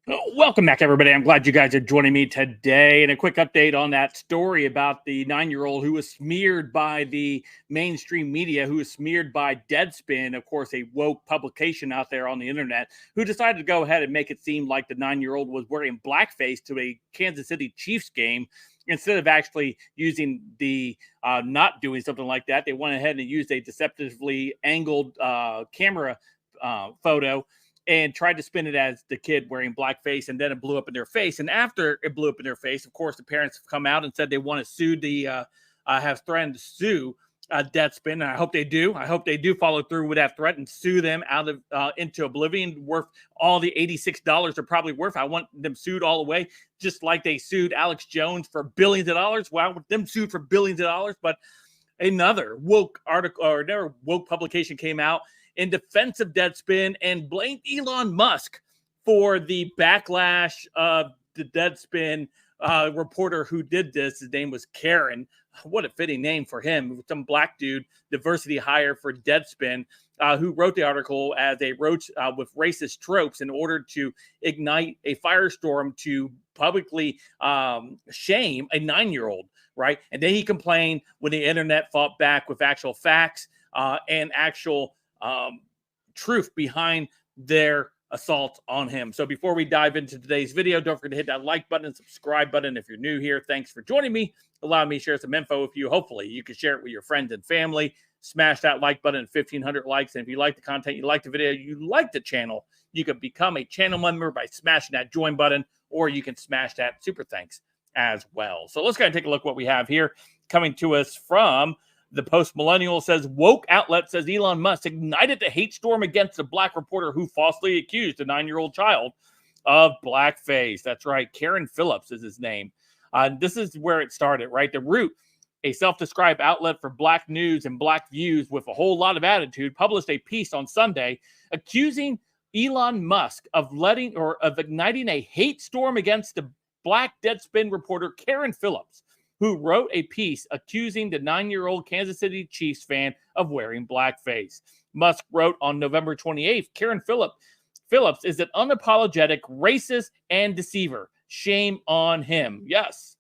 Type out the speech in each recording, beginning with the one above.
Welcome back, everybody. I'm glad you guys are joining me today. And a quick update on that story about the 9-year-old who was smeared by the mainstream media, who was smeared by Deadspin, of course, a woke publication out there on the internet, who decided to go ahead and make it seem like the 9-year-old was wearing blackface to a Kansas City Chiefs game. Instead of actually using the not doing something like that, they went ahead and used a deceptively angled camera photo and tried to spin it as the kid wearing blackface, and then it blew up in their face. And after it blew up in their face, of course, the parents have come out and said they want to sue have threatened to sue Deadspin, and I hope they do. I hope they do follow through with that threat and sue them out of into oblivion, worth all the $86 they're probably worth. I want them sued all the way, just like they sued Alex Jones for billions of dollars. Well, I want them sued for billions of dollars. But another woke article or another woke publication came out in defense of Deadspin and blamed Elon Musk for the backlash of the Deadspin reporter who did this. His name was Karen. What a fitting name for him. Some black dude, diversity hire for Deadspin, who wrote the article as a roach with racist tropes in order to ignite a firestorm to publicly shame a 9-year-old, right? And then he complained when the internet fought back with actual facts and actual truth behind their assault on him. So before we dive into today's video, don't forget to hit that like button and subscribe button if you're new here. Thanks for joining me. Allow me to share some info with you. Hopefully you can share it with your friends and family. Smash that like button at 1,500 likes. And if you like the content, you like the video, you like the channel, you can become a channel member by smashing that join button, or you can smash that super thanks as well. So let's go ahead and take a look at what we have here coming to us from the Post-Millennial. Says woke outlet says Elon Musk ignited the hate storm against a black reporter who falsely accused a 9-year-old child of blackface. That's right. Karen Phillips is his name. This is where it started, right? The Root, a self-described outlet for black news and black views with a whole lot of attitude, published a piece on Sunday accusing Elon Musk of igniting a hate storm against the black Deadspin reporter Karen Phillips, who wrote a piece accusing the 9-year-old Kansas City Chiefs fan of wearing blackface. Musk wrote on November 28th, Karen Phillips is an unapologetic racist and deceiver. Shame on him. Yes,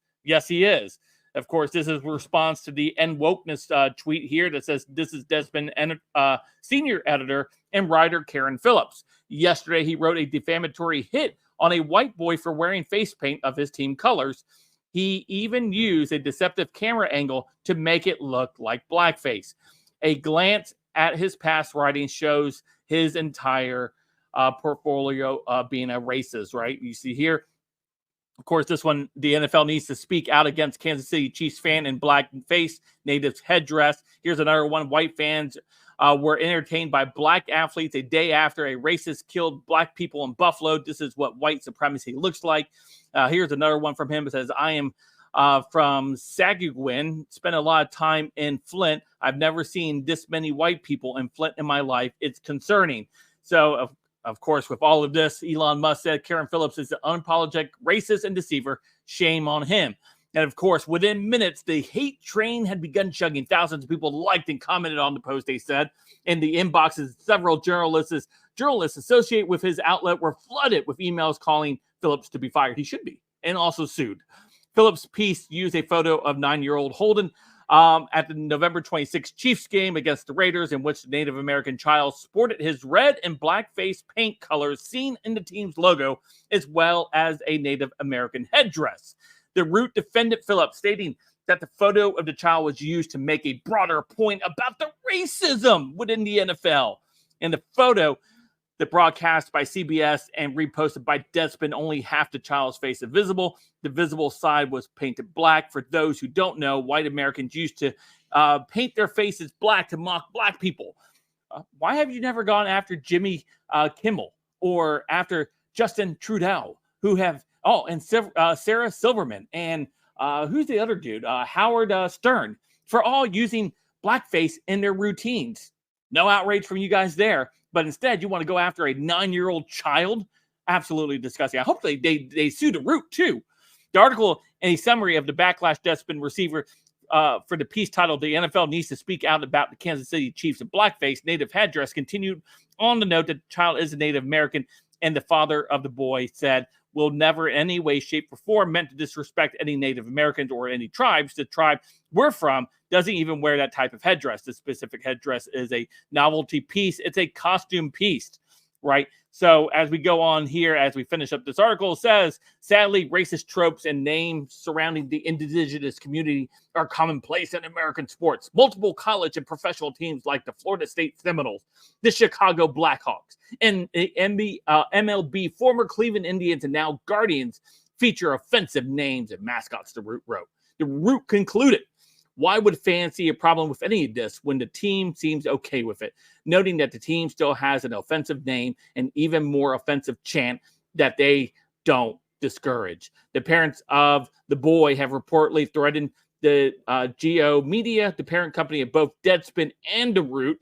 he is. Of course, this is a response to the End Wokeness tweet here that says this is Deadspin senior editor and writer Karen Phillips. Yesterday, he wrote a defamatory hit on a white boy for wearing face paint of his team colors. He even used a deceptive camera angle to make it look like blackface. A glance at his past writings shows his entire portfolio being a racist, right? You see here, of course, this one, the NFL needs to speak out against Kansas City Chiefs fan in blackface, native headdress. Here's another one. White fans were entertained by black athletes a day after a racist killed black people in Buffalo. This is what white supremacy looks like. Here's another one from him. It says, I am from Saguin, spent a lot of time in Flint. I've never seen this many white people in Flint in my life. It's concerning. So, of course, with all of this, Elon Musk said Karen Phillips is an unapologetic racist and deceiver. Shame on him. And of course, within minutes, the hate train had begun chugging. Thousands of people liked and commented on the post, they said. In the inboxes, several journalists associated with his outlet were flooded with emails calling Phillips to be fired. He should be, and also sued. Phillips' piece used a photo of 9-year-old Holden at the November 26th Chiefs game against the Raiders, in which the Native American child sported his red and blackface paint colors seen in the team's logo, as well as a Native American headdress. The Root defended Phillips, stating that the photo of the child was used to make a broader point about the racism within the NFL. In the photo, the broadcast by CBS and reposted by Deadspin, only half the child's face is visible. The visible side was painted black. For those who don't know, white Americans used to paint their faces black to mock black people. Why have you never gone after Jimmy Kimmel or after Justin Trudeau, who have... Oh, and Sarah Silverman, and who's the other dude? Howard Stern, for all using blackface in their routines. No outrage from you guys there, but instead you want to go after a 9-year-old child? Absolutely disgusting. I hope they sue the Root too. The article, a summary of the backlash Deadspin receiver for the piece titled "The NFL Needs to Speak Out About the Kansas City Chiefs in Blackface Native Headdress," continued on the note that the child is a Native American And the father of the boy said, will never in any way, shape, or form meant to disrespect any Native Americans or any tribes. The tribe we're from doesn't even wear that type of headdress. The specific headdress is a novelty piece. It's a costume piece, right? So as we go on here, as we finish up this article, it says, sadly, racist tropes and names surrounding the indigenous community are commonplace in American sports. Multiple college and professional teams like the Florida State Seminoles, the Chicago Blackhawks, and MLB, former Cleveland Indians, and now Guardians feature offensive names and mascots, the Root wrote. The Root concluded, why would fans see a problem with any of this when the team seems okay with it? Noting that the team still has an offensive name and even more offensive chant that they don't discourage. The parents of the boy have reportedly threatened the Geo Media, the parent company of both Deadspin and The Root,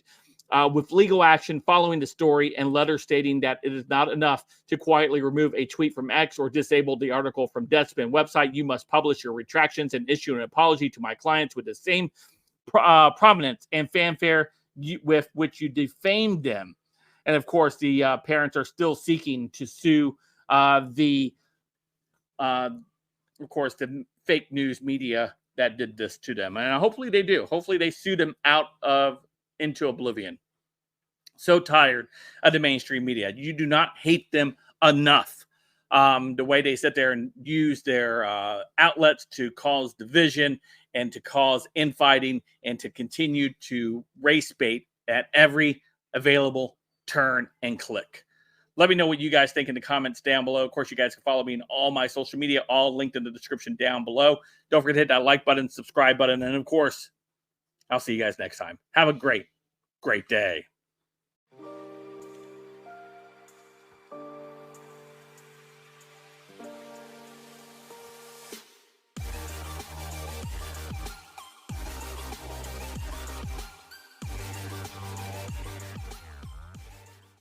with legal action following the story and letters stating that it is not enough to quietly remove a tweet from X or disable the article from Deadspin website. You must publish your retractions and issue an apology to my clients with the same prominence and fanfare with which you defamed them. And of course, the parents are still seeking to sue the fake news media that did this to them. And hopefully they do. Hopefully they sue them into oblivion. So tired of the mainstream media. You do not hate them enough. The way they sit there and use their outlets to cause division and to cause infighting and to continue to race bait at every available turn and click. Let me know what you guys think in the comments down below. Of course, you guys can follow me on all my social media, all linked in the description down below. Don't forget to hit that like button, subscribe button, and of course, I'll see you guys next time. Have a great day.